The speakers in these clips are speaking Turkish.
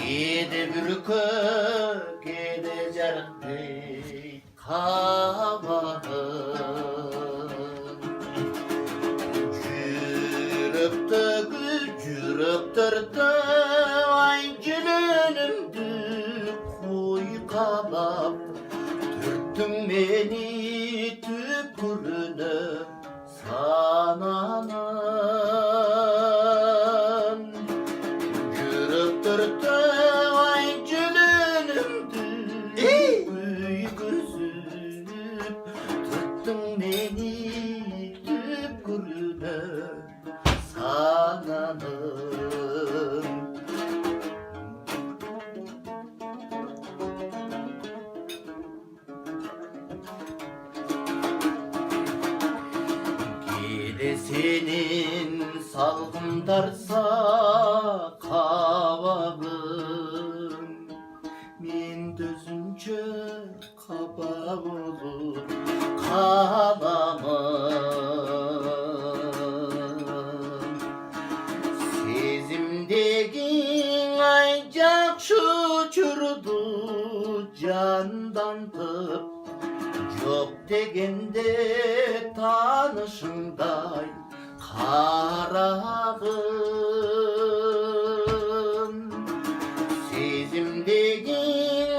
Gide bürkü gidecekti kavağım. Cürüp durdu ay gülünümdü kuy kabap. Türttün beni tüpürüne sananam. Cürüp durdu ay gülünümdü kuy gözüm. Türttün beni tüpürüne sananım. Gide senin salgındarsa kavağım, men dözünce kaba olur kalamam. Sezimdeki aycak şu çürüdü candan tıp. Yok degende tanışınday karağım. Sezimdeki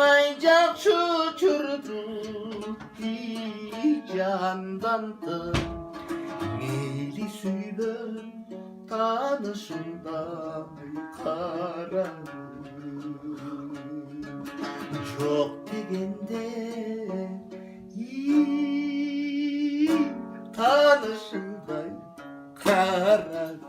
aycak şu çürüdü candan tıp. Meli söyle tanışınday karağım. Çok degende tanışınday karağım.